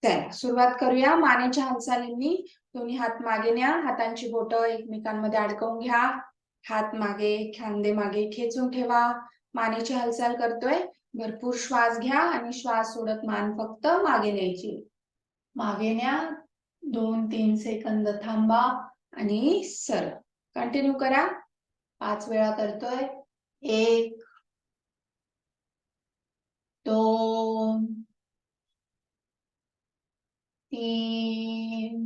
चला सुरुवात करूया. मानेच्या हालचालींनी दोन्ही हात मागे न्या, हातांची बोटं एकमेकांमध्ये अडकवून घ्या, हात मागे, खांदे मागे खेचून ठेवा. मानेची हालचाल करतोय, भरपूर श्वास घ्या आणि श्वास सोडत मान फक्त मागे न्यायची. मागे न्या, 2-3 सेकंद थांबा आणि सरळ. कंटिन्यू करा. 5 वेळा करतोय. 1 2 3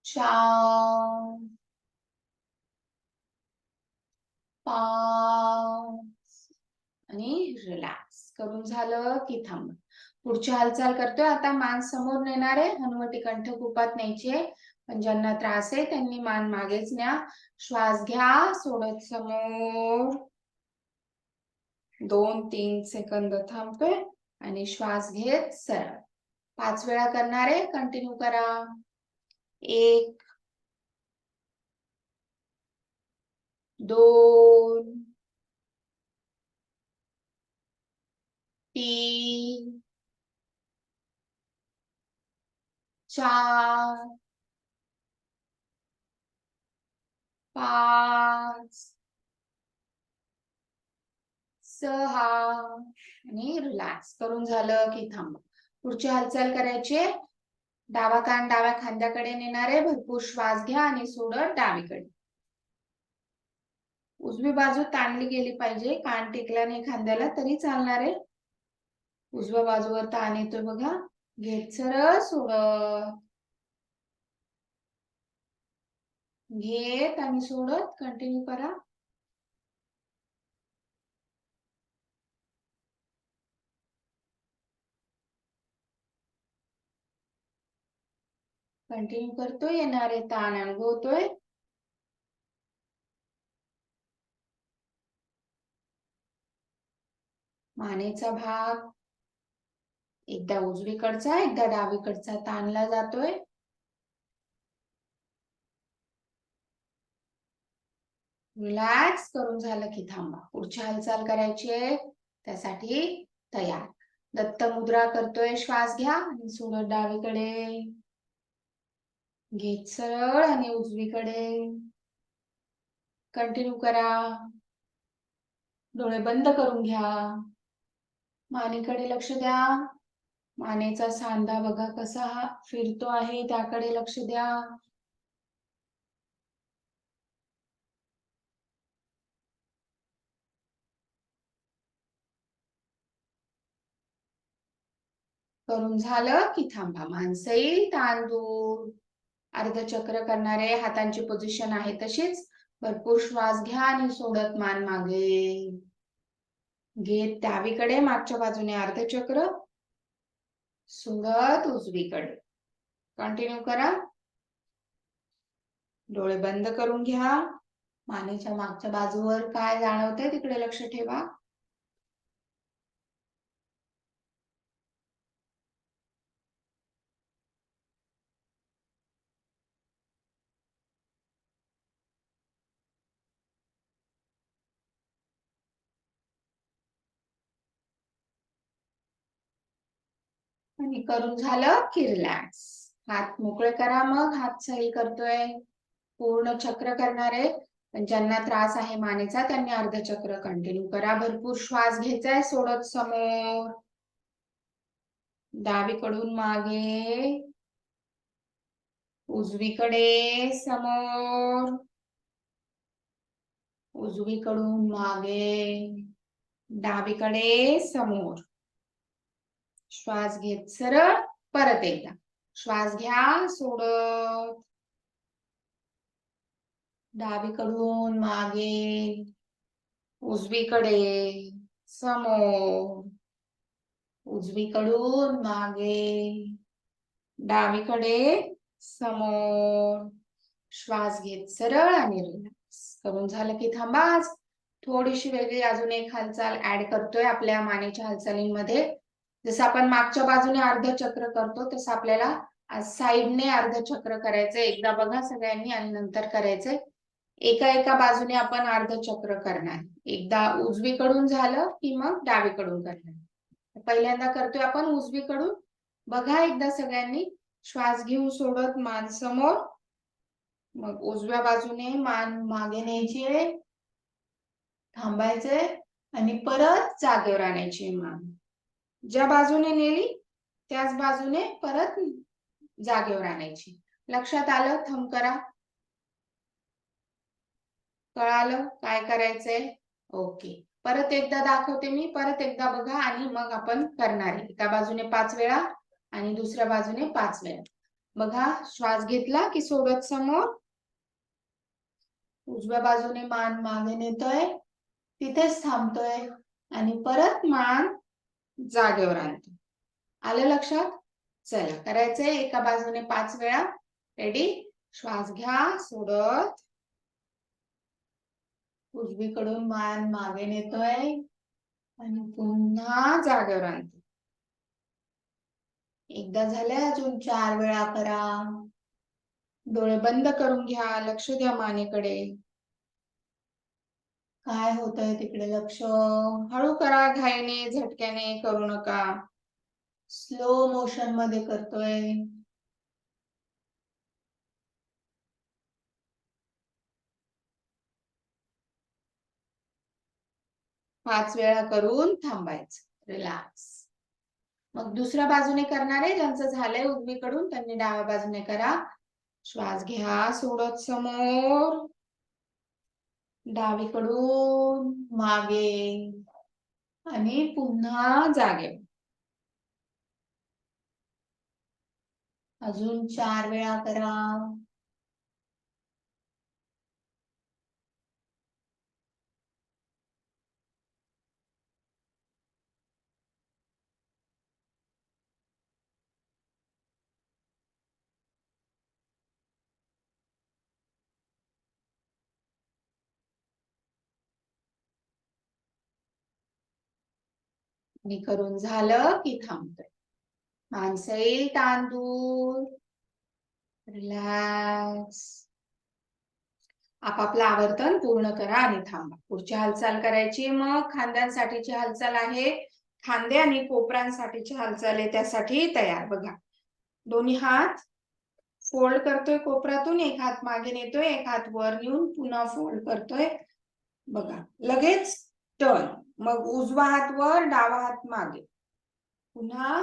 4 5 आणि रिलॅक्स. करून झालं की थांबा. पुढची हालचाल करतोय. आता मान समोर नेणार आहे, हनुवटी कंठकुपात न्यायची. पण ज्यांना त्रास आहे त्यांनी मान मागेच न्या. श्वास घ्या, सोडत समोर. 2-3 सेकंद थांबतोय आणि श्वास घेत सरळ. 5 वेळा करणार आहे. कंटिन्यू करा. 1 2 3 4 5 6 आणि रिलॅक्स. करून झालं की थांबा. पुढची हालचाल करायची. डावा कान डाव्या खांद्याकडे नेणार आहे. भरपूर श्वास घ्या आणि सोडत डावीकडे. उजवी बाजू ताणली गेली पाहिजे. कान टेकला नाही खांद्याला तरी चालणार आहे. उजव्या बाजूवर ताण येतोय बघा. घेत सरळ सोडत. घेत आणि सोडत. कंटिन्यू करा. कंटिन्यू करतोय. येणारे ताण अनुभवतोय. मानेचा भाग एकदा उजवीकडचा एकदा डावीकडचा ताणला जातोय. रिलॅक्स. करून झालं की थांबा. पुढची हालचाल करायची आहे, त्यासाठी तयार. दत्त मुद्रा करतोय. श्वास घ्या आणि सोडत डावीकडे. घेत सरळ आणि उजवीकडे. कंटिन्यू करा. डोळे बंद करून घ्या. मानेकडे लक्ष द्या. मानेचा सांधा बघा कसा फिरतो आहे, त्याकडे लक्ष द्या. करून झालं की थांबा. मानसई ताण दूर. अर्धचक्र करणारे हातांची पोझिशन आहे तशीच. भरपूर श्वास घ्या आणि सोडत मान मागे. घेत डावीकडे मागच्या बाजूने अर्धचक्र. सोडत उजवीकडे. कंटिन्यू करा. डोळे बंद करून घ्या. मानेच्या मागच्या बाजूवर काय जाणवतंय तिकडे लक्ष ठेवा. आणि करून झालं की रिलॅक्स. हात मोकळे करा. मग हात सैल करतोय. पूर्ण चक्र करणारे पण ज्यांना त्रास आहे मानेचा त्यांनी अर्धचक्र कंटिन्यू करा. भरपूर श्वास घ्यायचाय. सोडत समोर. डावीकडून मागे. उजवीकडे समोर. उजवीकडून मागे. डावीकडे समोर. श्वास घेत सरळ. परत एकदा श्वास घ्या. सोडत. डावीकडून मागे. उजवीकडे समोर. उजवीकडून मागे. डावीकडे समोर. श्वास घेत सरळ आणि रिलॅक्स. करून झालं की थांबा. आज थोडीशी वेगळी अजून एक हालचाल ऍड करतोय आपल्या मानेच्या हालचालींमध्ये. जसं आपण मागच्या बाजूने अर्धचक्र करतो तसं आपल्याला आज साईडने अर्धचक्र करायचंय. एकदा बघा सगळ्यांनी आणि नंतर करायचंय. एका बाजूने आपण अर्धचक्र करणार. एकदा उजवीकडून झालं की मग डावीकडून करणार. पहिल्यांदा करतोय आपण उजवीकडून. बघा एकदा सगळ्यांनी. श्वास घेऊन सोडत मान समोर. मग उजव्या बाजूने मान मागे न्यायची, थांबायचे आणि परत जागेवर आणायची मान. ज्या बाजूने नेली त्याच बाजूने परत जागेवर आणायची. लक्षात आलं? थंब करा. कळालं काय करायचंय? ओके. परत एकदा दाखवते मी, परत एकदा बघा आणि मग आपण करणार आहे. एका बाजूने 5 वेळा आणि दुसऱ्या बाजूने 5 वेळा. बघा, श्वास घेतला की सोडत समोर. उजव्या बाजूने मान मागे नेतोय, तिथेच थांबतोय आणि परत मान जागेवर आणतो. आलं लक्षात? चला करायचंय. एका बाजूने 5 वेळा. रेडी? श्वास घ्या सोडत. उजवीकडून मान मागे नेतोय आणि पुन्हा जागेवर आणतो. एकदा झालंय, अजून 4 वेळा करा. डोळे बंद करून घ्या. लक्ष द्या मानेकडे. काय होतंय तिकडे लक्ष. हळू करा, घाईने झटक्याने करू नका. स्लो मोशन मध्ये करतोय. 5 वेळा करून थांबायचं. रिलॅक्स. मग दुसऱ्या बाजूने करणारे ज्यांचं झालंय उजवीकडून त्यांनी डाव्या बाजूने करा. श्वास घ्या सोडत समोर. डावीकडून मागे आणि पुन्हा जागे. अजून 4 वेळा करा. आणि करून झालं की थांबतोय. मान सैल, ताण दूर. रिलॅक्स. आपापलं आवर्तन पूर्ण करा आणि थांबा. पुढची हालचाल करायची. मग खांद्यांसाठीची हालचाल आहे. खांदे आणि कोपरांसाठीची हालचाल आहे, त्यासाठी तयार. बघा, दोन्ही हात फोल्ड करतोय कोपरातून. एक हात मागे नेतोय, एक हात वर नेऊन पुन्हा फोल्ड करतोय. बघा, लगेच टर्न. मग उजवा हात वर, डावा हात मागे. पुन्हा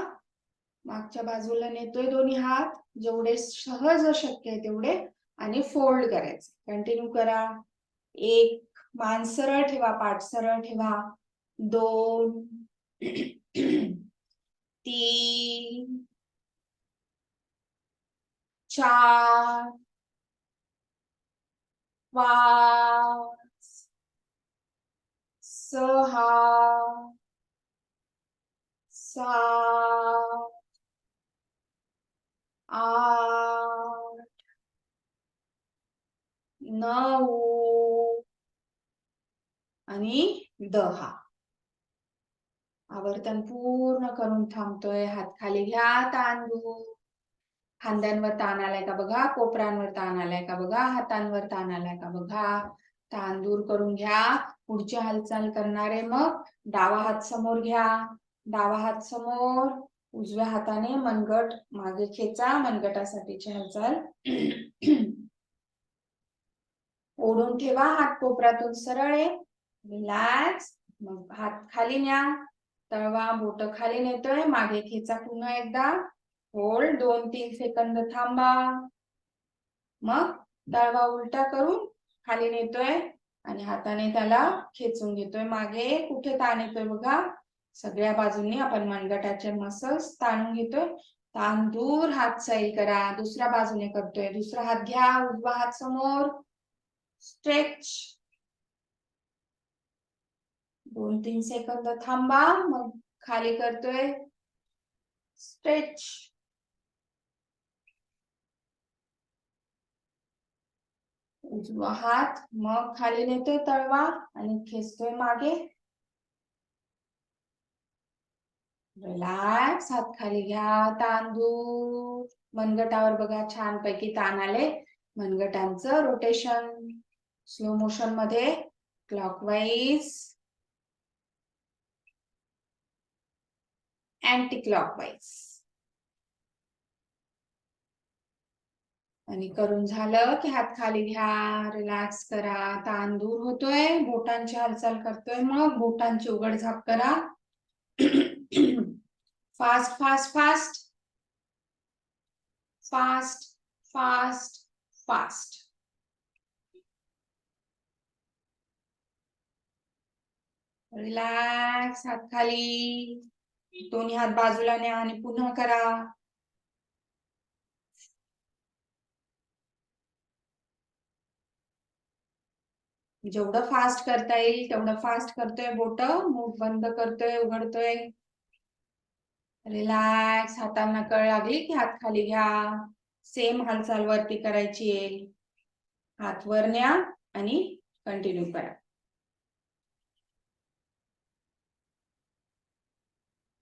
मागच्या बाजूला नेतोय दोन्ही हात, जेवढे सहज शक्य आहे तेवढे, आणि फोल्ड करायचे. कंटिन्यू करा. 1, मान सरळ ठेवा, पाठ सरळ ठेवा. 2, 3, 4, 5, 6, 7, 8, 9 आणि 10. आवर्तन पूर्ण करून थांबतोय. हात खाली घ्या, ताण दूर. खांद्यांवर ताण आलाय का बघा, कोपरांवर ताण आलाय का बघा, हातांवर ताण आलाय का बघा. ताण दूर करून घ्या. पुढची हालचाल करणारे मग डावा हात समोर घ्या. डावा हात समोर. उजव्या हाताने मनगट मागे खेचा. मनगटासाठीची हालचाल. ओढून ठेवा. हात कोपरातून सरळ आहे. रिलॅक्स. मग हात खाली न्या. तळवा बोट खाली नेतोय. मागे खेचा पुन्हा एकदा. होल्ड. 2-3 सेकंद थांबा. मग तळवा उलटा करून खाली नेतोय आणि हाताने त्याला खेचून घेतोय मागे. कुठे ताण येतोय बघा, सगळ्या बाजूंनी आपण मनगटाचे मसल्स ताणून घेतोय. ताण दूर. हात सैल करा. दुसऱ्या बाजूने करतोय. दुसरा हात घ्या. उजवा हात समोर. स्ट्रेच. 2-3 सेकंद थांबा. मग खाली करतोय. स्ट्रेच. उजवा हात मग खाली नेतोय तळवा आणि खेचतोय मागे. रिलॅक्स. हात खाली घ्या. ताण दूर. मनगटावर बघा छानपैकी ताण आले. मनगटांचं रोटेशन स्लो मोशन मध्ये क्लॉकवाईज. Anti clockwise. आणि करून झालं की हात खाली घ्या, रिलॅक्स करा, ताण दूर होतोय, बोटांची हालचाल करतोय, मग बोटांची उघडझाप करा. Fast fast fast fast fast fast. Relax, हात खाली, दोन्ही हात बाजूला न्या आणि पुन्हा करा. जेवढं फास्ट करता येईल तेवढं फास्ट करतोय, बोट मूठ बंद करतोय, उघडतोय. रिलॅक्स, हातांना कळ लागली की हात खाली घ्या. सेम हालचाल वरती करायची आहे. हात वर न्या आणि कंटिन्यू करा.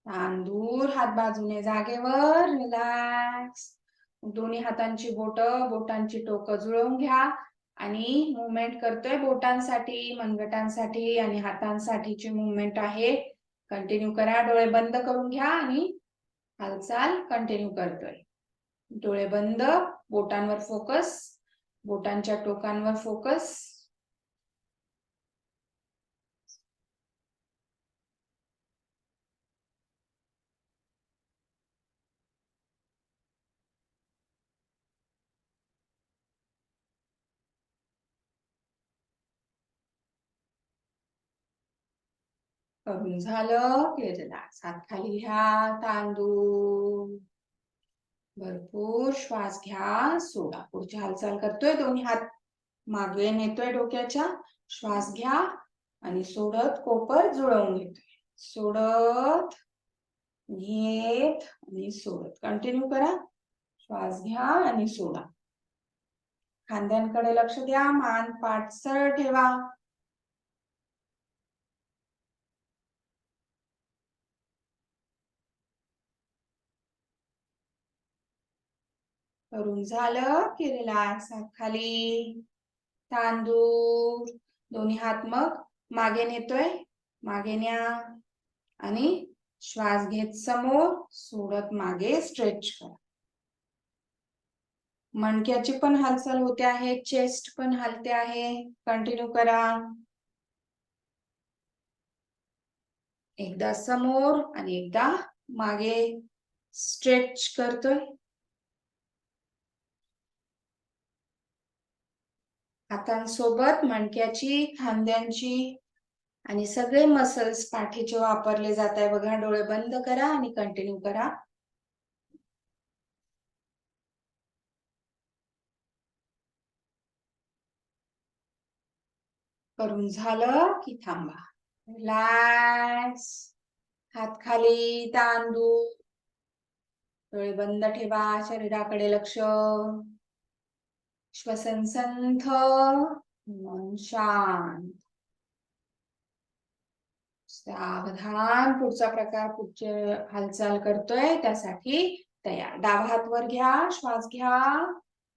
ताण दूर, हात बाजूने जागेवर. रिलॅक्स, दोन्ही हातांची बोटांची टोकं जुळवून घ्या आणि मुवमेंट करतोय बोटांसाठी, मनगटांसाठी आणि हातांसाठीची मुवमेंट आहे. कंटिन्यू करा. डोळे बंद करून घ्या आणि हालचाल कंटिन्यू करतोय. डोळे बंद, बोटांवर फोकस, बोटांच्या टोकांवर फोकस. करून झालं की रिलॅक्स, हात खाली घ्या, ताण दूर. भरपूर श्वास घ्या, सोडा. पुढची हालचाल करतोय, दोन्ही हात मागे नेतोय डोक्याच्या. श्वास घ्या आणि सोडत कोपर जुळवून घेतोय. सोडत, घेत आणि सोडत. कंटिन्यू करा. श्वास घ्या आणि सोडा. खांद्यांकडे लक्ष द्या, मान पाठ सरळ ठेवा. करून झालं की रिलॅक्स, हात खाली, ताण दूर. दोन्ही हात मग मागे नेतोय, मागे न्या आणि श्वास घेत समोर, सोडत मागे स्ट्रेच करा. मणक्याची पण हालचाल होते आहे, चेस्ट पण हलते आहे. कंटिन्यू करा. एकदा समोर आणि एकदा मागे स्ट्रेच करतोय. हातांसोबत मणक्याची, खांद्यांची आणि सगळे मसल्स पाठीचे वापरले जात आहे बघा. डोळे बंद करा आणि कंटिन्यू करा. करून झालं की थांबा. रिलॅक्स, हात खाली, ताण दूर. डोळे बंद ठेवा, शरीराकडे लक्ष. श्वसन संथ, मन शांत. सावधान. पुढचा प्रकार, पुढची हालचाल करतोय त्यासाठी तयार. डावा हात वर घ्या, श्वास घ्या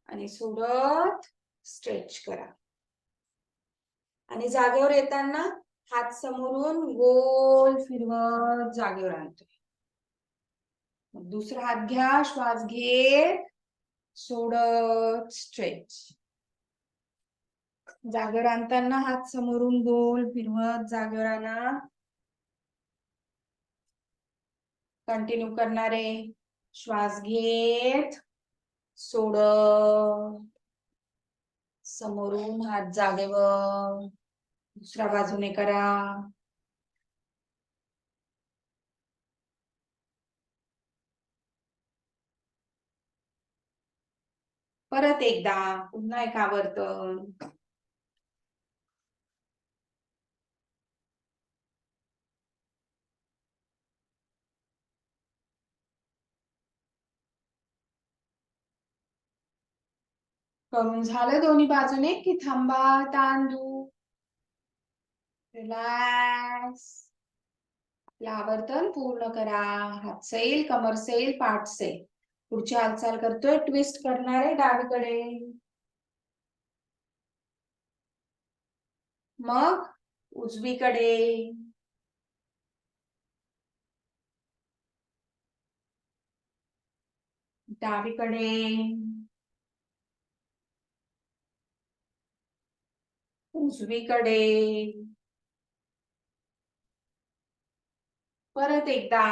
आणि सोडत स्ट्रेच करा. आणि जागेवर येताना हात समोरून गोल फिरवत जागेवर आणतोय. दुसरा हात घ्या, श्वास घेत सोडत स्ट्रेच. जागेवर आणताना हात समोरून गोल फिरवत जागेवर आणा. कंटिन्यू करणारे. श्वास घेत सोडत, समोरून हात जागेवर. दुसऱ्या बाजूने करा. परत एकदा, पुन्हा एक आवर्तन. करून झालं दोन्ही बाजूने की थांबा, ताण दूर. रिलॅक्स. आवर्तन पूर्ण करा. हात सैल, कमर सैल, पाठ सैल. पुढची हालचाल करतोय, ट्विस्ट करणारे डावीकडे, मग उजवीकडे. डावीकडे, उजवीकडे, परत एकदा.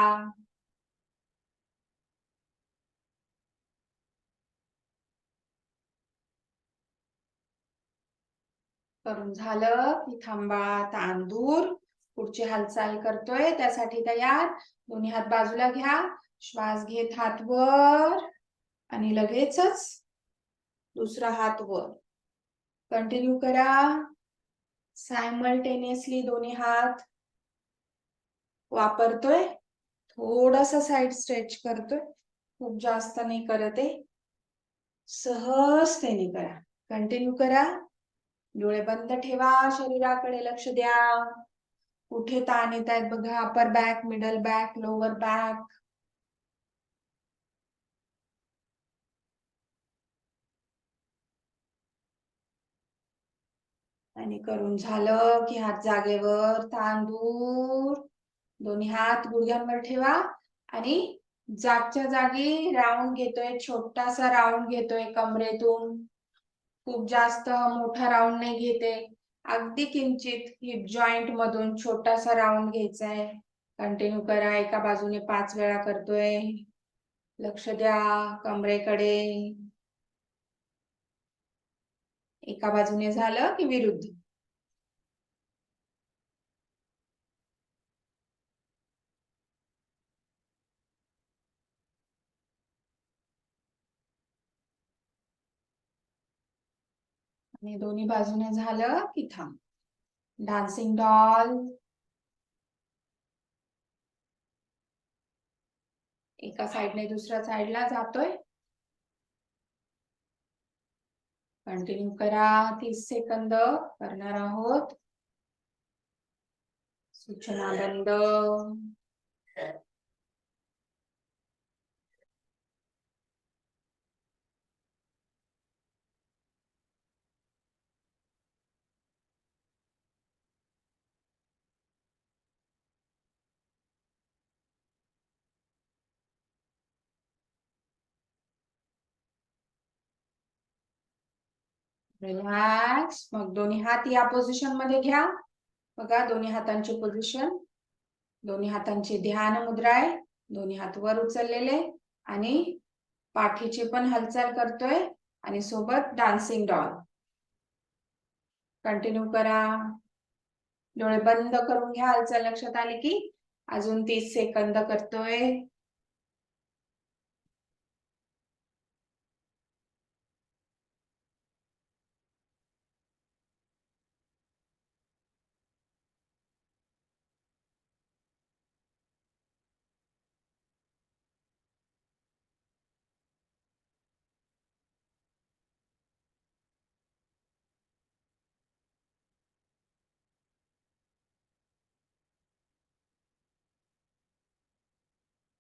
करून झालं की थांबा, ताण दूर. पुढची हालचाल करतोय त्यासाठी तयार. दोन्ही हात बाजूला घ्या, श्वास घेत हात वर आणि लगेचच दुसरा हात वर. कंटिन्यू करा. सायमल्टेनियसली दोन्ही हात वापरतोय. थोडासा साइड स्ट्रेच करतोय, खूप जास्त नाही करत आहे. सहजतेने करा. कंटिन्यू करा. डोळे बंद ठेवा, शरीराकडे लक्ष द्या. कुठे ताण येत आहेत बघा. Upper back, middle back, lower back. आणि करून झालं की हात जागेवर, ताण दूर. दोन्ही हात गुडघ्यांवर ठेवा आणि जागच्या जागी राऊंड घेतोय. छोटासा राऊंड घेतोय कमरेतून. खूप जास्त मोठा राऊंड नाही घेते, अगदी किंचित हिप जॉईंट मधून छोटासा राऊंड घ्यायचा आहे. कंटिन्यू करा. एका बाजूने 5 वेळा करतोय. लक्ष द्या कमरेकडे. एका बाजूने झालं की विरुद्ध. आणि दोन्ही बाजूने झालं की थांब. Dancing doll. एका साइडने दुसऱ्या साइडला जातोय. कंटिन्यू करा. 30 सेकंद करणार आहोत. सूचना बंद. रिलॅक्स. मग दोन्ही हात या पोझिशन मध्ये घ्या. बघा दोन्ही हातांची पोझिशन. दोन्ही हातांची ध्यान मुद्रा आहे. दोन्ही हात वर उचललेले आणि पाठीची पण हालचाल करतोय आणि सोबत डान्सिंग डॉल. कंटिन्यू करा. डोळे बंद करून घ्या. हालचाल लक्षात आली की. अजून 30 सेकंद करतोय.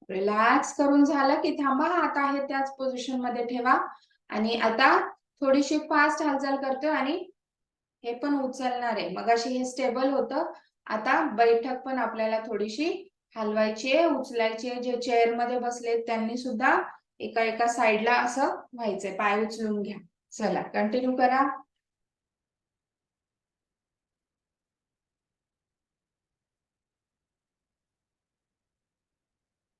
रिलॅक्स करून झालं की थांबा. हात आहे त्याच पोझिशन मध्ये ठेवा आणि आता थोडीशी फास्ट हालचाल करतोय आणि हे पण उचलणार आहे. मगाशी हे स्टेबल होतं. आता बैठक पण आपल्याला थोडीशी हलवायची आहे, उचलायची आहे. जे चेअर मध्ये बसले त्यांनी सुद्धा एका एका साइडला असं व्हायचंय. पाय उचलून घ्या. चला कंटिन्यू करा.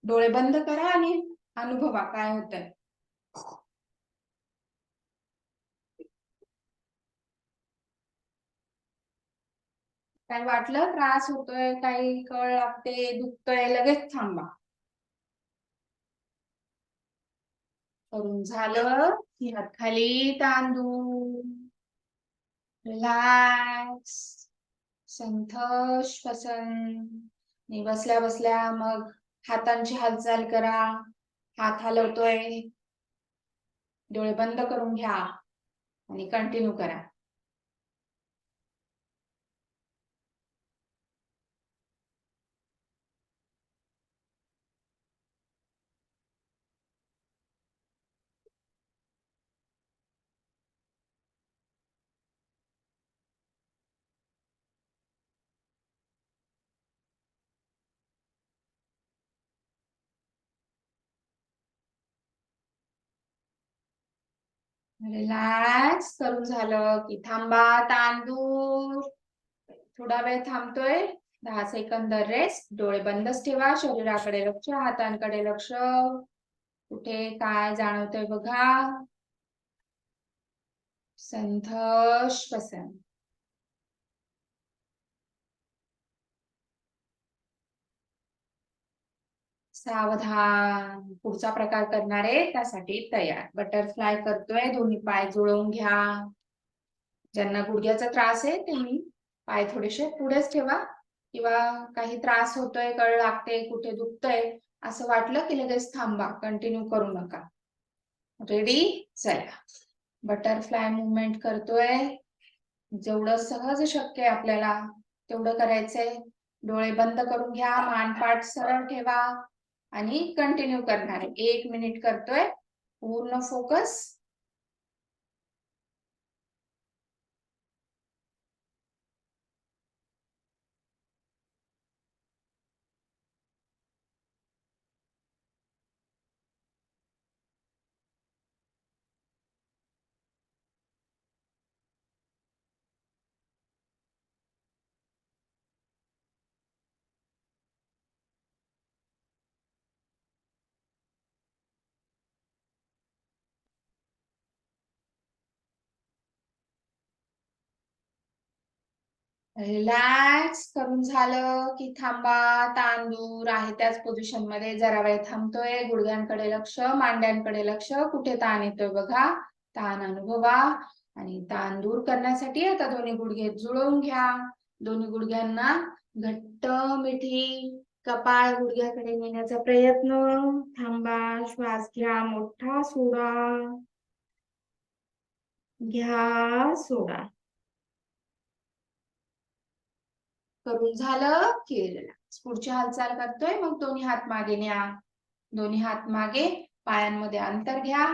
डोळे बंद करा आणि अनुभवा काय होतंय. काही वाटलं त्रास होतोय, काही कळ लागते, दुखतोय, लगेच थांबा. करून झालं की हात खाली, तांदूळ. रिलॅक्स. संथ श्वसन. बसल्या बसल्या मग हातांची हालचाल करा. हात हलवतोय. डोळे बंद करून घ्या आणि कंटिन्यू करा. रिलॅक्स करून झालं की थांबा. तांदूळ थोडा वेळ थांबतोय. 10 सेकंद रेस्ट. डोळे बंदच ठेवा. शरीराकडे लक्ष, हातांकडे लक्ष. कुठे काय जाणवतंय बघा. संतोष पसंत. सावधान. पुढचा प्रकार करणार आहे त्यासाठी तयार. बटरफ्लाय करतोय. दोन्ही पाय जुळवून घ्या. ज्यांना गुडघ्याचा त्रास आहे त्यांनी पाय थोडेसे पुढेच ठेवा, किंवा काही त्रास होतोय, कळ लागते, कुठे दुखतंय असं वाटलं की लगेच थांबा. कंटिन्यू करू नका. रेडी? चला, बटरफ्लाय मुवमेंट करतोय. जेवढं सहज शक्य आहे आपल्याला तेवढं करायचंय. डोळे बंद करून घ्या. मानपाठ सरळ ठेवा आणि कंटिन्यू करणार आहे. 1 मिनिट करतोय. पूर्ण फोकस. रिलॅक्स करून झालं की थांबा. तांदूर आहे त्याच पोझिशन मध्ये जरा वेळ थांबतोय. गुडघ्यांकडे लक्ष, मांड्यांकडे लक्ष. कुठे ताण येतोय बघा. ताण अनुभवा. आणि ताण दूर करण्यासाठी आता दोन्ही गुडघे जुळवून घ्या. दोन्ही गुडघ्यांना घट्ट मिठी. कपाळ गुडघ्याकडे नेण्याचा प्रयत्न. थांबा. श्वास घ्या. मोठा सोडा. घ्या. सोडा. करून झालं की रिलॅक्स. पुढची हालचाल करतोय. मग दोन्ही हात मागे न्या. दोन्ही हात मागे. पायांमध्ये अंतर घ्या.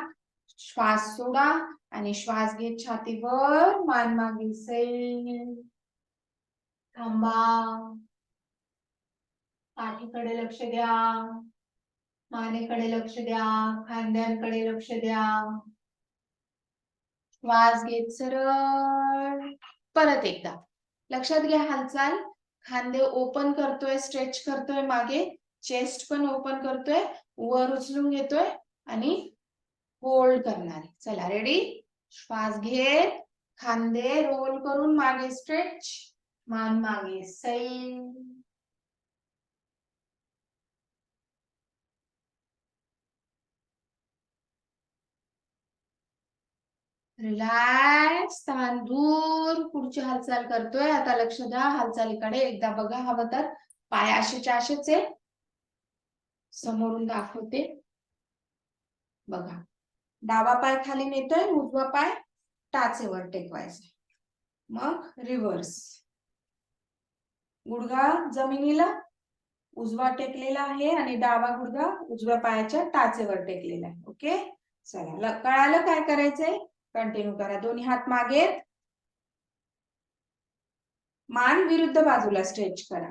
श्वास सोडा आणि श्वास घेत छातीवर. मान मागे सैल. थांबा. पाठीकडे लक्ष द्या. मानेकडे लक्ष द्या. खांद्यांकडे लक्ष द्या. श्वास घेत सरळ. परत एकदा लक्षात घ्या हालचाल. खांदे ओपन करतोय, स्ट्रेच करतोय मागे. चेस्ट पण ओपन करतोय, वर उचलून घेतोय आणि होल्ड करणार. चला, रेडी? श्वास घेत खांदे रोल करून मागे स्ट्रेच. मान मागे सैल. रिलॅक्स. ताण दूर. पुढची हालचाल करतोय. आता लक्ष द्या हालचालीकडे. एकदा बघा हवं तर. पाय असेच्या असेच आहे. समोरून दाखवते बघा. डावा पाय खाली नेतोय, उजवा पाय टाचेवर टेकवायचा. मग रिव्हर्स. गुडघा जमिनीला उजवा टेकलेला आहे आणि डावा गुडघा उजव्या पायाच्या टाचेवर टेकलेला आहे. ओके, चला, कळालं काय करायचंय? कंटिन्यू करा. दोन्ही हात मागे. मान विरुद्ध बाजूला स्ट्रेच करा.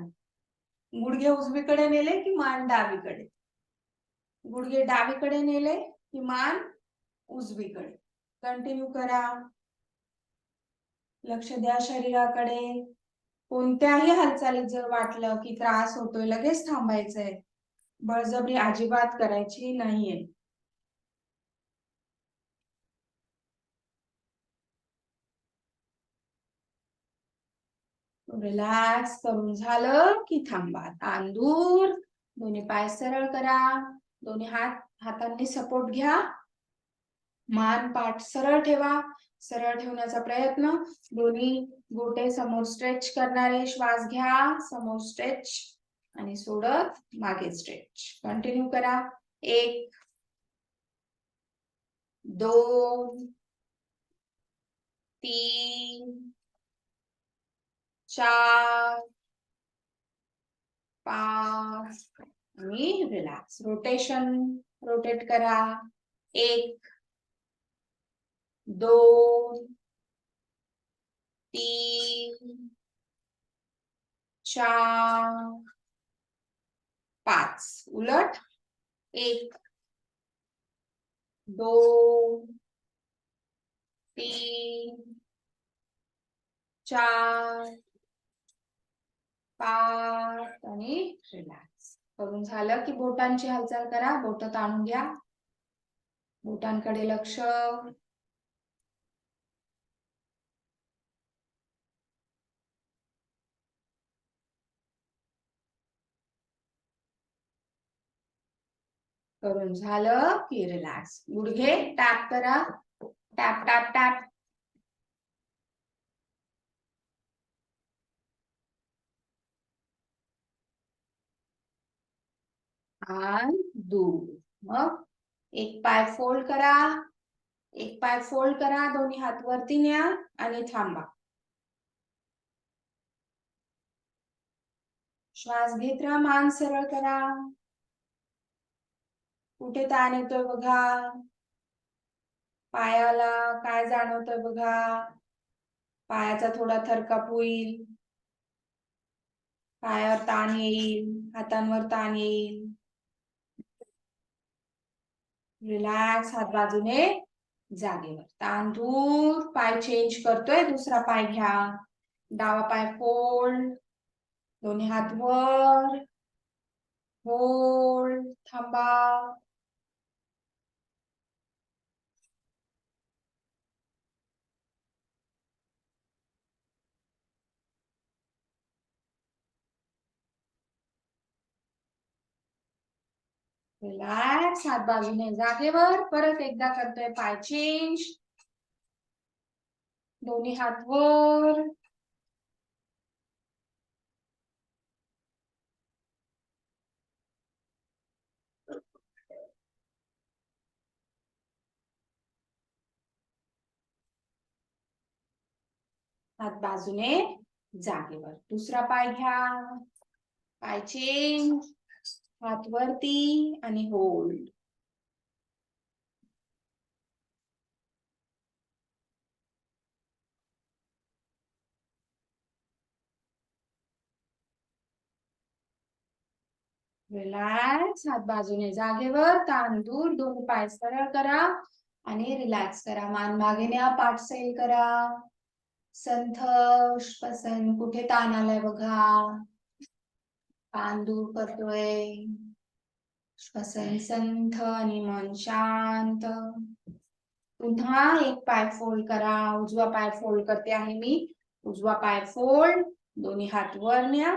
गुडघे उजवीकडे नेले की मान डावीकडे. गुडघे डावीकडे नेले की मान उजवीकडे. कंटिन्यू करा. लक्ष द्या शरीराकडे. कोणत्याही हालचालीत जर वाटलं की त्रास होतोय लगेच थांबायचंय. बळजबरी अजिबात करायची नाहीये. रिलॅक्स करून झालं की थांबा. ताण दूर. दोन्ही पाय सरळ करा. दोन्ही हातांनी सपोर्ट घ्या. मान पाठ सरळ ठेवा. सरळ ठेवण्याचा प्रयत्न. दोन्ही बोटे समोर स्ट्रेच करणारे. श्वास घ्या. समोर स्ट्रेच आणि सोडत मागे स्ट्रेच. कंटिन्यू करा. 1 2 3 4 5 आणि रिलॅक्स. रोटेशन. रोटेट करा. 1 2 3 4 5. उलट. 1 2 3 4 5 आणि रिलॅक्स करून झालं की बोटांची हालचाल करा. बोट ताणून घ्या. बोटांकडे लक्ष. करून झालं की रिलॅक्स. गुडघे टॅप करा. Tap tap tap. आणि दूर. मग एक पाय फोल्ड करा. एक पाय फोल्ड करा. दोन्ही हात वरती न्या आणि थांबा. श्वास घेत राहा. मान सरळ करा. कुठे ताण येतोय बघा. पायाला काय जाणवतोय बघा. पायाचा थोडा थरकाप होईल. पायावर ताण येईल. हातांवर ताण येईल. रिलॅक्स. हात बाजूने जागेवर. ताण दूर. पाय चेंज करतोय. दुसरा पाय घ्या. डावा पाय फोल्ड. दोन्ही हात वर. होल्ड. थांबा. रिलॅक्स. हात बाजूने जागेवर. परत एकदा करतोय पाय चेंज. दोन्ही हात वर. हात बाजूने जागेवर. दुसरा पाय घ्या. पाय चेंज. हात वरती आणि होल्ड. रिलॅक्स. हात बाजूने जागेवर. ताण दूर. दोन्ही पाय सरळ करा आणि रिलॅक्स करा. मान मागे न्या. पाठ सैल करा. संथ श्वसन. कुठे ताण आलाय बघा. ताण दूर करतोय. श्वसन संथ आणि मन शांत. पुन्हा एक पाय फोल्ड करा. उजवा पाय फोल्ड करते आहे मी. उजवा पाय फोल्ड. दोन्ही हात वर न्या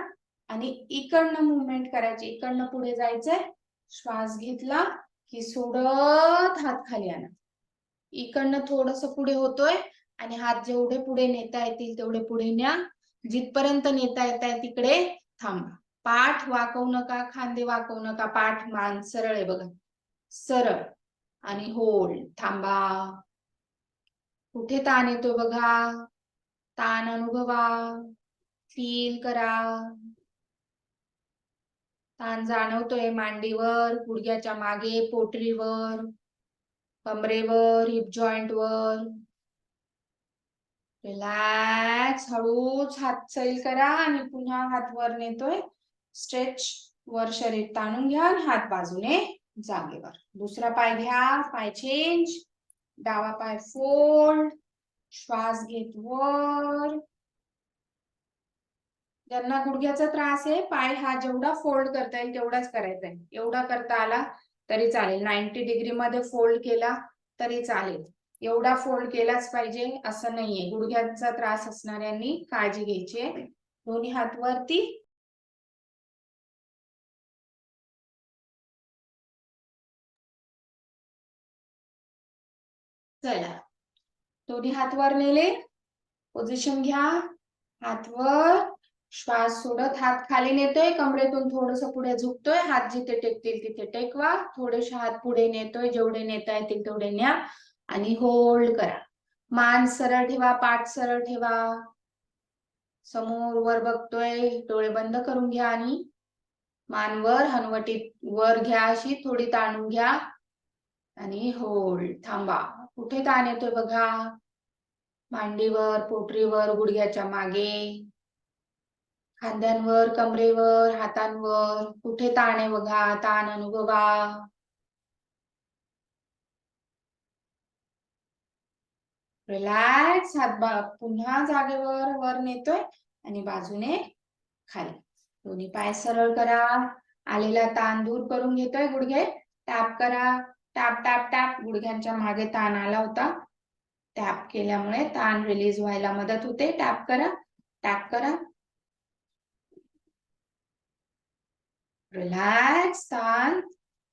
आणि इकडनं मुवमेंट करायची. इकडनं पुढे जायचंय. श्वास घेतला की सोडत हात खाली आणा. इकडनं थोडस पुढे होतोय आणि हात जेवढे पुढे नेता येतील तेवढे पुढे न्या. जिथपर्यंत नेता येताय तिकडे थांबा. पाठ वाकवू नका. खांदे वाकवू नका. पाठ मान सरळ आहे बघा. सरळ आणि होल्ड. थांबा. कुठे ताण येतोय बघा. ताण अनुभवा. फील करा. ताण जाणवतोय मांडीवर, गुडघ्याच्या मागे, पोटरीवर, कमरेवर, हिप जॉइंट वर. रिलॅक्स. हळूच हात सैल करा आणि पुन्हा हात वर नेतोय. स्ट्रेच. वर शरीर ताणून घ्या आणि हात बाजूने जागेवर. दुसरा पाय घ्या. पाय चेंज. डावा पाय फोल्ड. श्वास घेत वर. ज्यांना गुडघ्याचा त्रास आहे पाय हा जेवढा फोल्ड करता येईल तेवढाच करायचा आहे. एवढा करता आला तरी चालेल. 90 डिग्री मध्ये फोल्ड केला तरी चालेल. एवढा फोल्ड केलाच पाहिजे असं नाहीये. गुडघ्याचा त्रास असणाऱ्यांनी काळजी घ्यायची आहे. दोन्ही हात वरती. चला. दोन्ही हात वर नेले. पोझिशन घ्या. हात वर. श्वास सोडत हात खाली नेतोय. कमरेतून थोडस पुढे झुकतोय. हात जिथे टेकतील तिथे टेकवा. थोडेसे हात पुढे नेतोय. जेवढे नेता येतील तेवढे न्या आणि होल्ड करा. मान सरळ ठेवा. पाठ सरळ ठेवा. समोर वर बघतोय. डोळे बंद करून घ्या आणि मान वर. हनवटी वर घ्या. अशी थोडी ताणून घ्या आणि होल्ड. थांबा. कुठे ताण येतोय बघा. मांडीवर, पोटरीवर, गुडघ्याच्या मागे, खांद्यांवर, कमरेवर, हातांवर. कुठे ताण आहे बघा. ताण अनुभवा. रिलॅक्स. पुन्हा जागेवर वर नेतोय आणि बाजूने खाली. दोन्ही पाय सरळ करा. आलेला ताण दूर करून घेतोय. गुडघे टॅप करा. Tap tap tap. गुडघ्यांच्या मागे ताण आला होता. टॅप केल्यामुळे ताण रिलीज व्हायला मदत होते. टॅप करा. टॅप करा. रिलॅक्स. ताण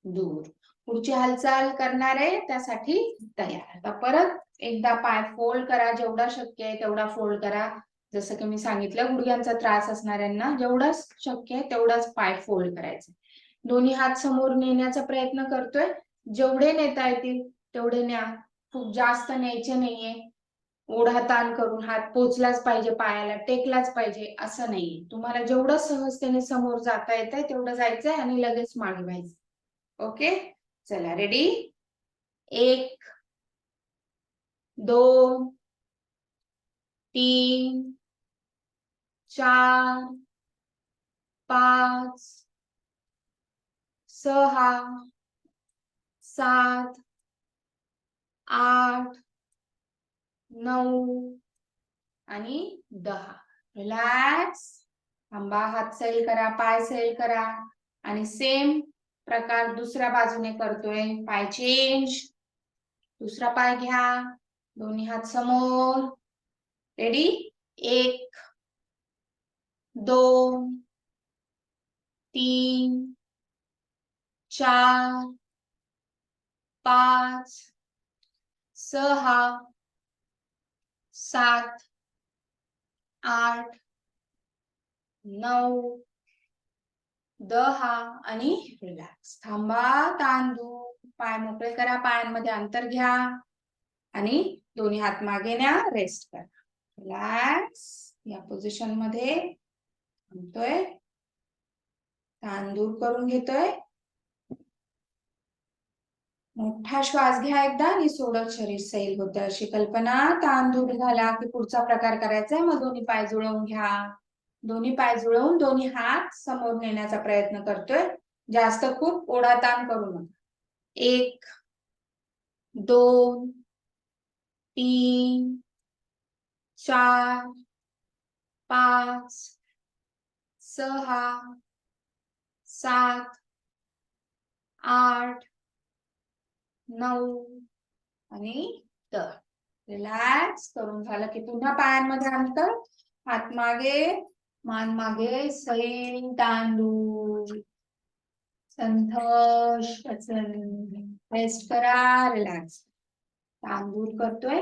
दूर. पुढची हालचाल करणार आहे त्यासाठी तयार. आता परत एकदा पाय फोल्ड करा. जेवढा शक्य आहे तेवढा फोल्ड करा. जसं की मी सांगितलं, गुडघ्यांचा त्रास असणाऱ्यांना जेवढा शक्य आहे तेवढाच पाय फोल्ड करायचे. दोन्ही हात समोर नेण्याचा प्रयत्न करतोय. जेवढे नेता येतील तेवढे न्या. खूप जास्त न्यायचे नाहीये. ओढा ताण करून हात पोचलाच पाहिजे, पायाला टेकलाच पाहिजे असं नाहीये. तुम्हाला जेवढं सहजतेने समोर जाता येतंय तेवढं जायचंय आणि लगेच मागे व्हायचं. ओके, चला रेडी. 1 2 3 4 5 6 7 8 9 आणि 10. रिलॅक्स. थांबा. हात सैल करा. पाय सैल करा. आणि सेम प्रकार दुसऱ्या बाजूने करतोय. पाय चेंज. दुसरा पाय घ्या. दोन्ही हात समोर. रेडी. 1 2 3 4 5 6 7 8 9 10 आणि रिलॅक्स. थांबा. ताण दूर. पाय मोकळे करा. पायांमध्ये अंतर घ्या आणि दोन्ही हात मागे न्या. रेस्ट करा. रिलॅक्स. या पोझिशन मध्ये थांबतोय. ताण दूर करून घेतोय. मोठा श्वास घ्या एकदा आणि सोडत शरीर सैल होतं अशी कल्पना. ताण दूर झाला की पुढचा प्रकार करायचा आहे. मग दोन्ही पाय जुळवून घ्या. दोन्ही पाय जुळवून दोन्ही हात समोर नेण्याचा प्रयत्न करतोय. जास्त खूप ओढा ताण करू नका. 1 2 3 4 5 6 7 8 9 आणि 10. रिलॅक्स. करून झालं की पुन्हा पायांमध्ये अंतर. हात मागे. मान मागे. सैल. ताण दूर. संतोष. रेस्ट करा. रिलॅक्स. ताण दूर करतोय.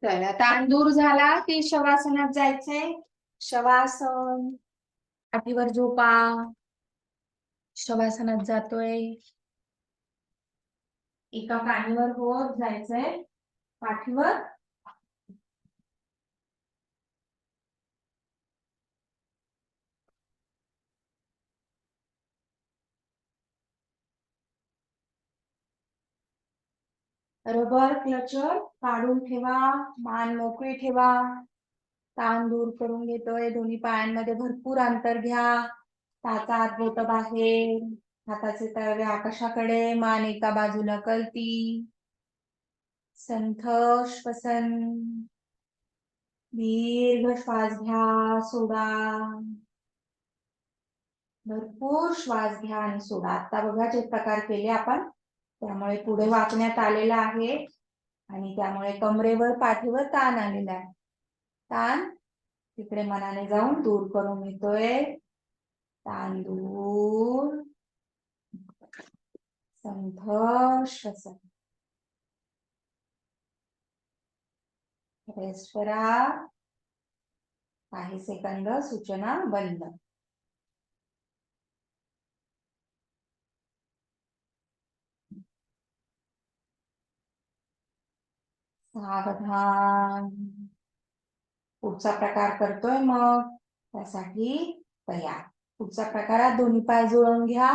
चला, ताण दूर झाला की शवासनात जायचंय. शवासन. पाठीवर झोपा. शवासनात जातोय. एका कानीवर होत जायचंय. पाठीवर. रबर क्लचर काढून ठेवा. मान मोकळी ठेवा. ताण दूर करून घेतोय. दोन्ही पायांमध्ये भरपूर अंतर घ्या. टाचा हात बोट बाहेर. हाताचे तळवे आकाशाकडे. मान एका बाजूला कलती. संथ श्वसन. दीर्घ श्वास घ्या. सोडा. भरपूर श्वास घ्या आणि सोडा. आता बघा जे प्रकार केले आपण, त्यामुळे पुढे वाकण्यात आलेला आहे आणि त्यामुळे कमरेवर पाठीवर ताण आलेला आहे. ताण तिकडे मनाने जाऊन दूर करून घेतोय. ताण दूर. संथ श्वसन. रेस्ट करा. काही सेकंद. सूचना बंद. सावधान. पुढचा प्रकार करतोय मग त्यासाठी तयार. पुढचा प्रकार दोन्ही पाय जुळवून घ्या,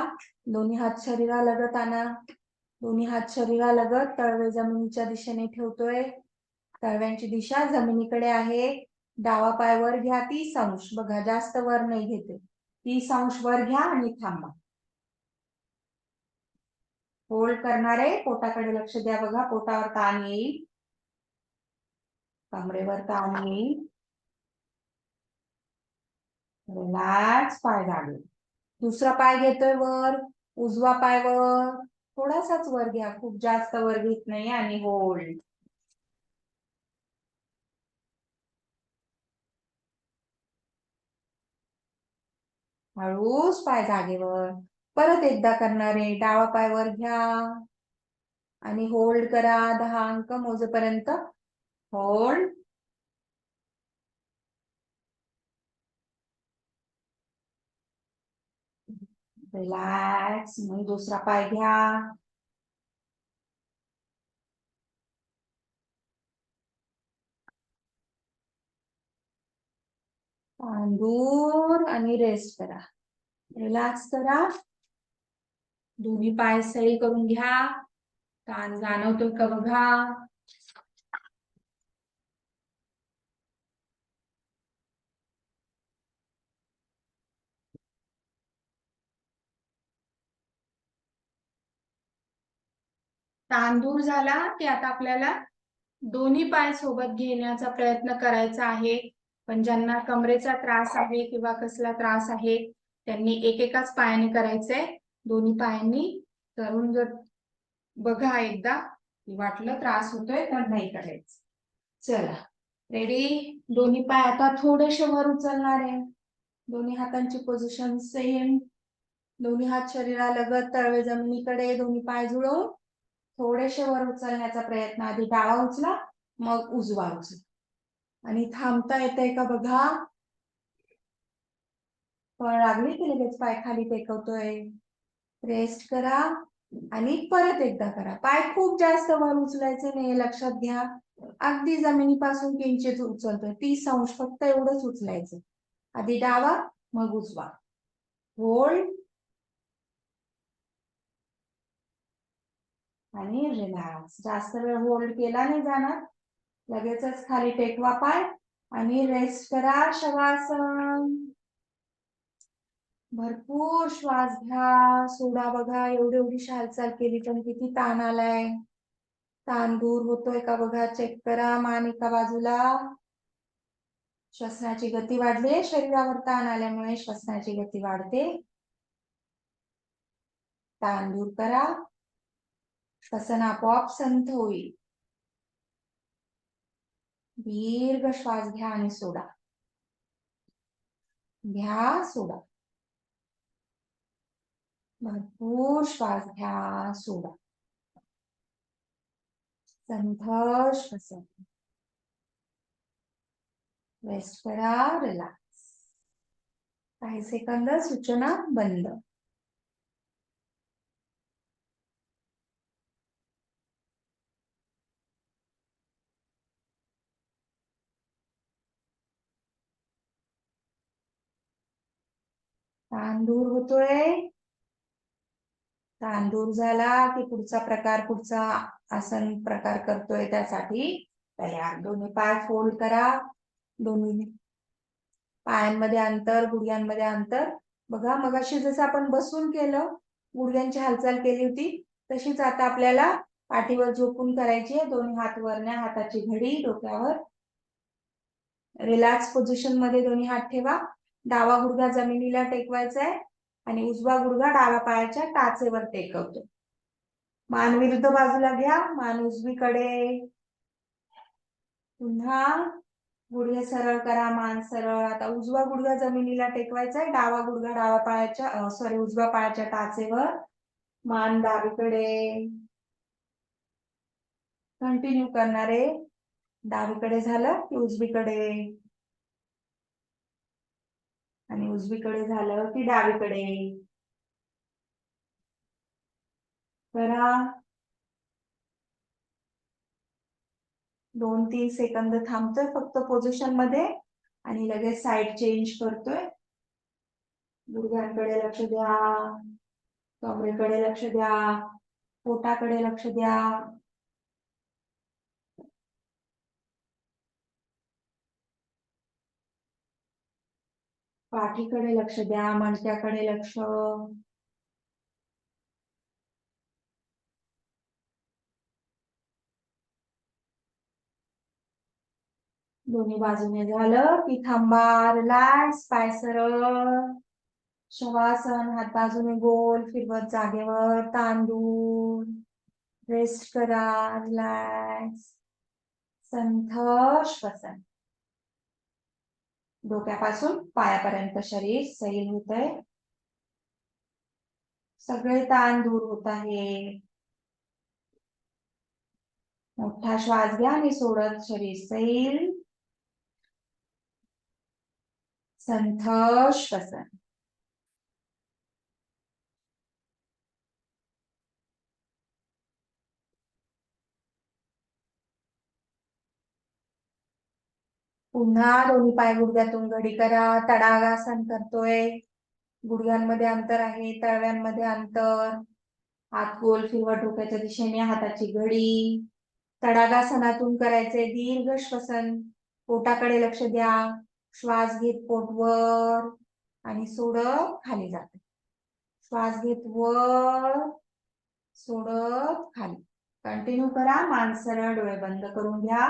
दोन्ही हात शरीरालगत आणा, दोन्ही हात शरीरालगत, तळवे जमिनीच्या दिशेने ठेवतोय, तळव्यांची दिशा जमिनीकडे आहे, डावा पाय वर घ्या 30 अंश, बघा जास्त वर नाही घेते, 30 अंश वर घ्या आणि थांबा. होल्ड करणारे पोटाकडे लक्ष द्या, बघा पोटावर ताण येईल, कमरेवर ताण येईल, रिलॅक्स, पाय जागे. दुसरा पाय घेतोय वर, उजवा पाय वर, थोडासाच वर घ्या, खूप जास्त वर घेत नाही, आणि होल्ड. हळूच पाय जागेवर. परत एकदा करणारे डावा पाय वर घ्या आणि होल्ड करा 10 अंक मोजेपर्यंत. Hold, relax. मग दुसरा पाय घ्या, दूर, आणि रेस्ट करा, रिलॅक्स करा. दोन्ही पाय सैल करून घ्या, ताण जाणवतो का बघा. ताण दूर झाला की आता आपल्याला दोन्ही पाय सोबत घेण्याचा प्रयत्न करायचा आहे. पण ज्यांना कमरेचा त्रास आहे किंवा कसला त्रास आहे त्यांनी एकेकाच पायाने करायचंय, दोन्ही पायांनी करून जर बघा एकदा, वाटलं त्रास होतोय तर नाही करायचं. चला रेडी. दोन्ही पाय आता थोडेसे वर उचलणार आहे, दोन्ही हातांची पोझिशन सेम, दोन्ही हात शरीरालगत, तळवे जमिनीकडे, दोन्ही पाय जुळवून थोडेसे वर उचलण्याचा प्रयत्न. आधी डावा उचला, मग उजवा उचला, आणि थांबता येतंय का बघा. पण लागली की लगेच पाय खाली टेकवतोय, रेस्ट करा आणि परत एकदा करा. पाय खूप जास्त वर उचलायचे नाही, लक्षात घ्या. अगदी जमिनीपासून किंचित उचलतोय, 30 अंश फक्त एवढंच उचलायचं. आधी डावा मग उजवा. होल्ड आणि रिलॅक्स. जास्त वेळ होल्ड केला नाही जाणार, लगेचच खाली टेकवा पाय आणि रेस्ट करा. शवासन. भरपूर श्वास घ्या, सोडा. बघा एवढी एवढी हालचाल केली पण किती ताण आलाय. ताण दूर होतोय का बघा, चेक करा. मान एका बाजूला. श्वसनाची गती वाढली, शरीरावर ताण आल्यामुळे श्वसनाची गती वाढते. ताण दूर करा, श्वसन आपोआप संथ होईल. दीर्घ श्वास घ्या आणि सोडा, घ्या सोडा. भरपूर श्वास घ्या, सोडा. संथ श्वसन. रेस्ट करा, रिलॅक्स. काही सेकंद सूचना बंद. ताण दूर होतोय. ताण दूर झाला की पुढचा प्रकार, पुढचा आसन प्रकार करतोय त्यासाठी तयार. दोन्ही पाय फोल्ड करा, दोन्ही पायांमध्ये अंतर, गुडघ्यांमध्ये अंतर. बघा मगाशी जसं आपण बसून केलं, गुडघ्यांची हालचाल केली होती, तशीच आता आपल्याला पाठीवर झोपून करायची आहे. दोन्ही हात वर न्या, हाताची घडी डोक्यावर. रिलॅक्स पोझिशन मध्ये दोन्ही हात ठेवा. डावा गुडघा जमिनीला टेकवायचा आहे आणि उजवा गुडघा डाव्या पायाच्या टाचेवर टेकवतो. मान विरुद्ध बाजूला घ्या, मान उजवीकडे. पुन्हा गुडघे सरळ करा, मान सरळ. आता उजवा गुडघा जमिनीला टेकवायचा आहे, डावा गुडघा डाव्या पायाच्या उजव्या पायाच्या टाचेवर, मान डावीकडे. कंटिन्यू करणारे. डावीकडे झालं की उजवीकडे, आणि उजवीकडे झालं की डावीकडे करा. 2-3 सेकंद थांबतोय फक्त पोझिशन मध्ये आणि लगेच साइड चेंज करतोय. गुडघ्यांकडे लक्ष द्या, कमरेकडे लक्ष द्या, पोटाकडे लक्ष द्या. पाठीकडे लक्ष द्या, मणक्याकडे लक्ष. दोन्ही बाजूने झालं की थांबा, रिलॅक्स, पाय सरळ, शवासन, हात बाजूने गोल फिरवत जागेवर, ताण दूर, रेस्ट करा, रिलॅक्स, संथ श्वसन. डोक्यापासून पायापर्यंत शरीर सैल होत आहे, सगळे ताण दूर होत आहे. मोठा श्वास घ्या आणि सोडत शरीर सैल, संथ श्वसन. पुन्हा दोन्ही पाय गुडघ्यातून घडी करा, तडागासन करतोय. गुडघ्यांमध्ये अंतर आहे, तळव्यांमध्ये अंतर, हात गोल फिरवत डोक्याच्या दिशेने, हाताची घडी. तडागासनातून करायचे दीर्घ श्वसन. पोटाकडे लक्ष द्या, श्वास घेत पोट वर आणि सोडत खाली जाते. श्वास घेत वर, सोडत खाली. कंटिन्यू करा. मान सरळ, डोळे बंद करून घ्या.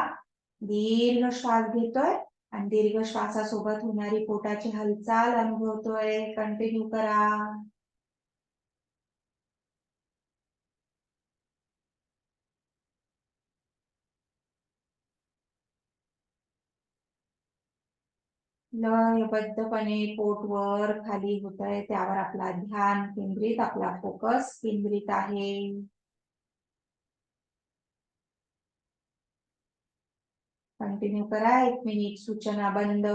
दीर्घ श्वास घेतोय आणि दीर्घ श्वासासोबत होणारी पोटाची हालचाल अनुभवतोय. कंटिन्यू करा. लयबद्धपणे पोट वर खाली होत आहे, त्यावर आपला ध्यान केंद्रित, आपला फोकस केंद्रित आहे. कंटिन्यू करा. 1 मिनिट. सूचना बंद.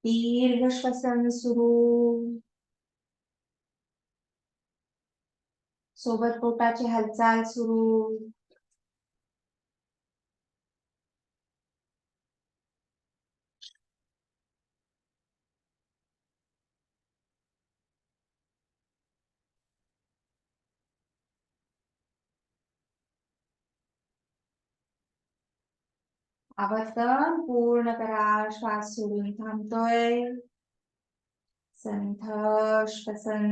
दीर्घ श्वसन सुरू. सोबत पोटाची हालचाल सुरू. आवर्तन पूर्ण करा. श्वास सोडून थांबतोय. संथ श्वसन.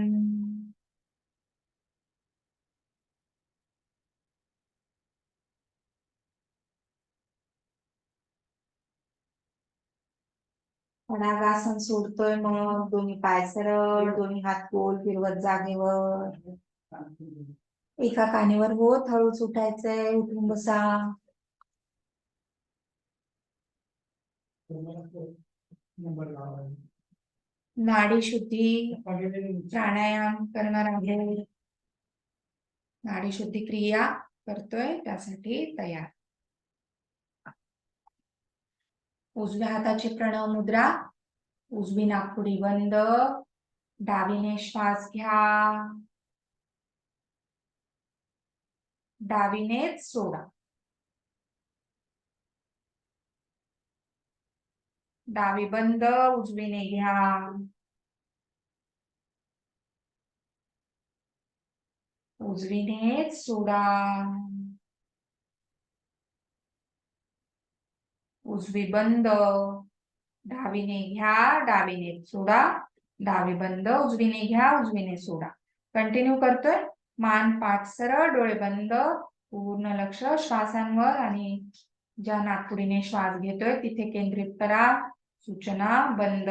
तडागासन सोडतोय. मग दोन्ही पाय सरळ, दोन्ही हात गोल फिरवत जागेवर. एका कानीवर होत हळूच उठायचंय. उठून बसा. नाडी शुद्धी प्राणायाम करणार आहे. नाडी शुद्धी क्रिया करतोय, त्यासाठी तयार. उजव्या हाताची प्रणव मुद्रा. उजवी नाकपुडी बंद. डावीने श्वास घ्या, डावीनेच सोडा. डावी बंद, उजवीने घ्या. उजवीनेच सोडा. उजवी बंद, डावीने घ्या, डावीने सोडा, डावी बंद, उजवीने घ्या, उजवीने सोडा. कंटिन्यू करतोय. मान पाठ सरळ, डोळे बंद, पूर्ण लक्ष श्वासांवर आणि ज्या नाकपुडीने श्वास घेतोय तिथे केंद्रित करा. सूचना बंद.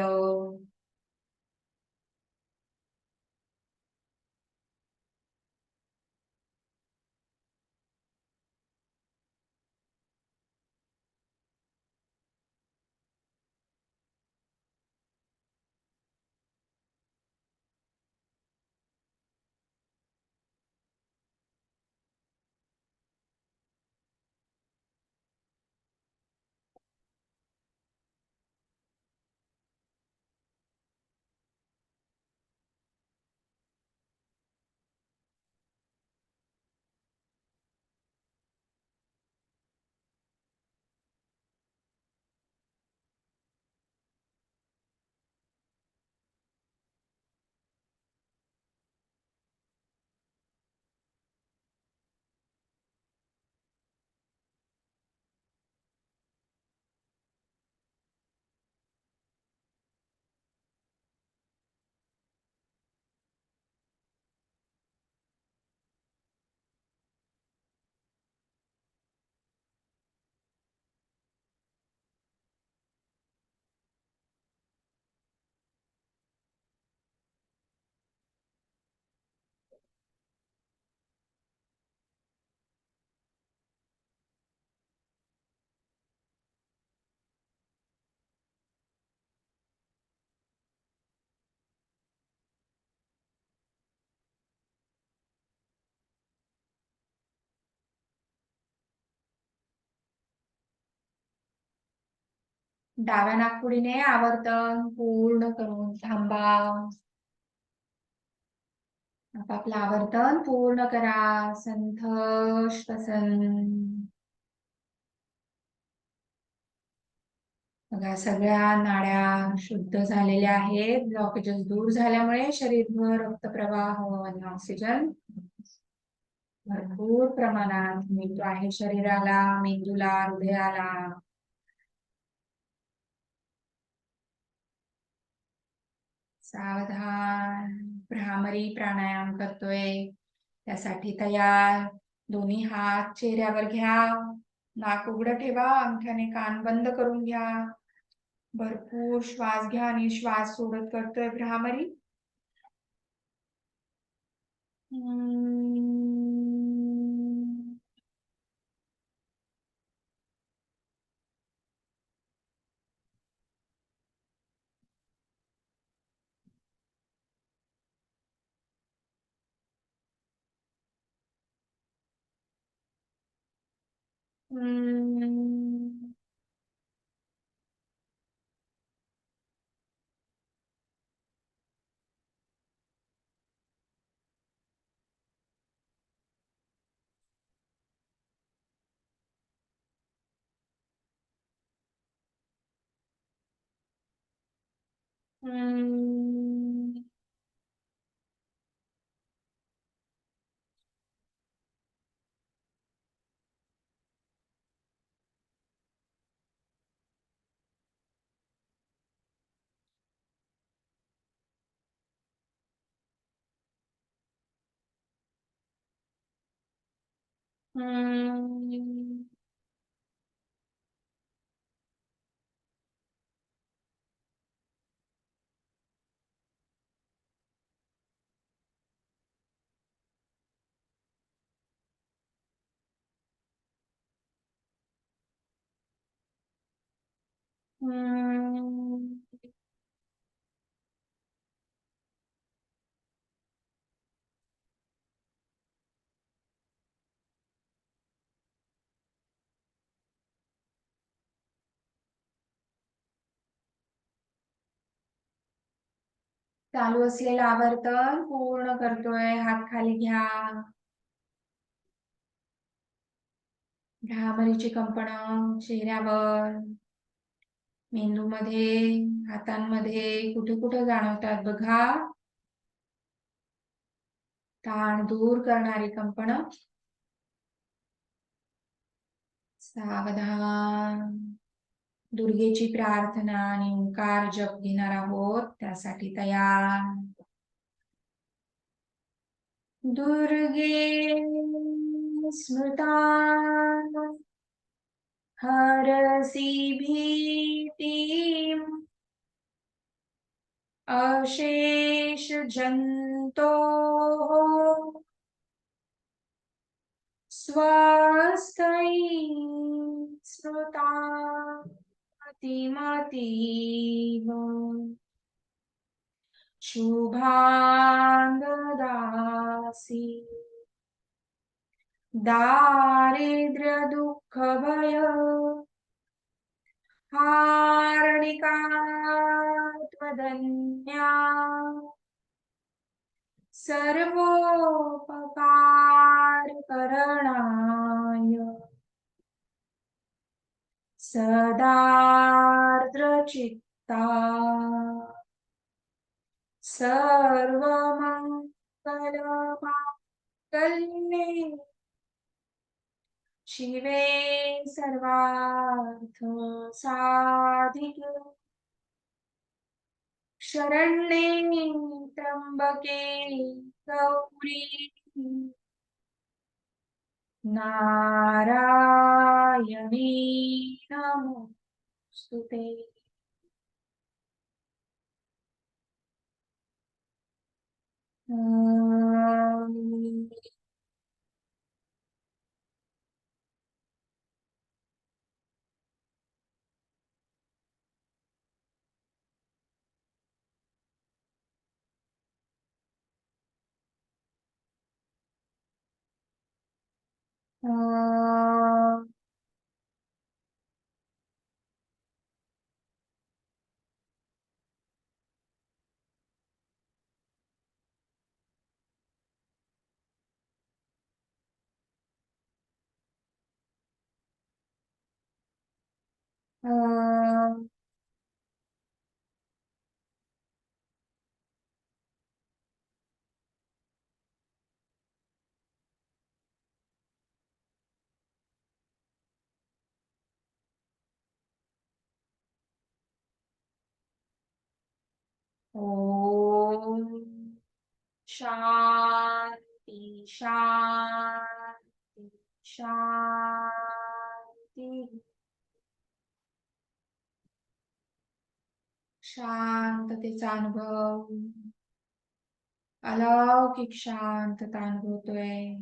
डाव्या नाकपुडीने आवर्तन पूर्ण करून थांबा. आपापलं आवर्तन पूर्ण करा. संथ श्वसन. बघा सगळ्या नाड्या शुद्ध झालेल्या आहेत. ब्लॉकेजेस दूर झाल्यामुळे शरीरभर रक्तप्रवाह आणि ऑक्सिजन भरपूर प्रमाणात मिळतो आहे शरीराला, मेंदूला, हृदयाला. सावधान भ्रामरी प्राणायाम करतोय. त्यासाठी तयार. दोन्ही हात चेहऱ्यावर घ्या. नाक उघडं ठेवा. अंगठ्याने कान बंद करून घ्या. भरपूर श्वास घ्या आणि श्वास सोडत करतोय भ्रामरी. चालू असलेलं आवर्तन पूर्ण करतोय. हात खाली घ्या. भ्रामरीची कंपन चेहऱ्यावर, मेंदूमध्ये, हातांमध्ये कुठे कुठे जाणवतात बघा. ताण दूर करणारी कंपन. सावधान. दुर्गेची प्रार्थना आणि ओंकार जप घेणार आहोत, त्यासाठी तयार. दुर्गे स्मृता हरसि भीतिम् अशेष जंतो स्वस्ति स्मृता मतिमतीव शुभांग दासी दारिद्र्य दुःख भय हार्णिका त्वदन्या सर्वोपकार करणाय सदार्द्र चित्ता सर्वमंगल मांगल्ये शिवे सर्वार्थ साधिके शरण्ये त्र्यंबके गौरी नारायणी नमोस्तुते. ओम शांति शांति शांति. शांततेचा अनुभव, अलौकिक शांतता अनुभवतोय.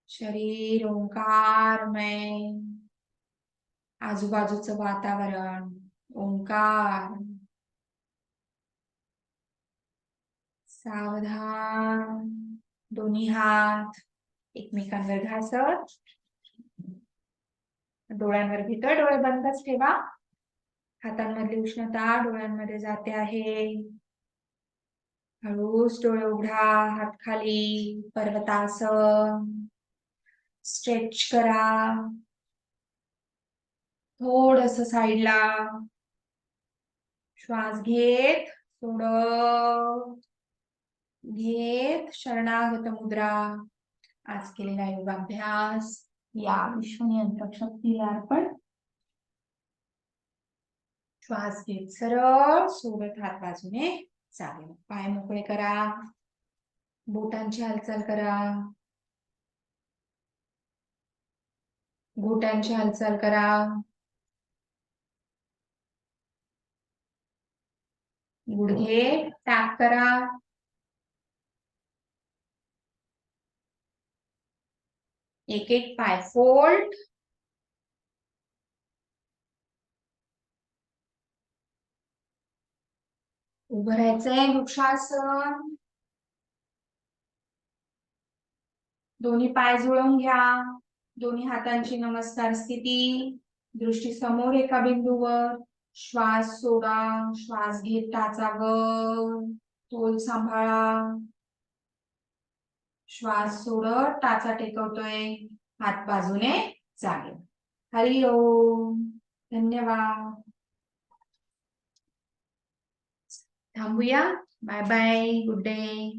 शरीर ओंकारमय, आजूबाजूचं वातावरण ओंकार. सावधान दोन्ही हात एकमेकांवर घासत, डोळ्यांवर घेतोय, डोळे बंदच ठेवा. हातांमधली उष्णता डोळ्यांमध्ये जाते आहे. हळूच डोळे उघडा, हात खाली, पर्वतासन. स्ट्रेच करा थोडस साईडला. श्वास घेत सोडत घेत शरणागत मुद्रा. आज केलेला योगाभ्यास या विश्वनियंत्रक शक्तीला अर्पण. श्वास घेत सरळ सोडत हात बाजूने चालेल. पाय मोकळे करा, बोटांची हालचाल करा, घोट्यांची हालचाल करा. गुडघे टॅप करा. एक एक पाय फोल्ड. उभं राहायचंय वृक्षासन. दोन्ही पाय जुळवून घ्या. दोन्ही हातांची नमस्कार स्थिती. दृष्टी समोर एका बिंदूवर. श्वास सोडा. श्वास घेत टाचा वर. तोल सांभाळा. श्वास सोडत टाचा टेकवतोय. हात बाजूने जागे. हरि ओम. धन्यवाद. थांबूया. Bye bye. Good day.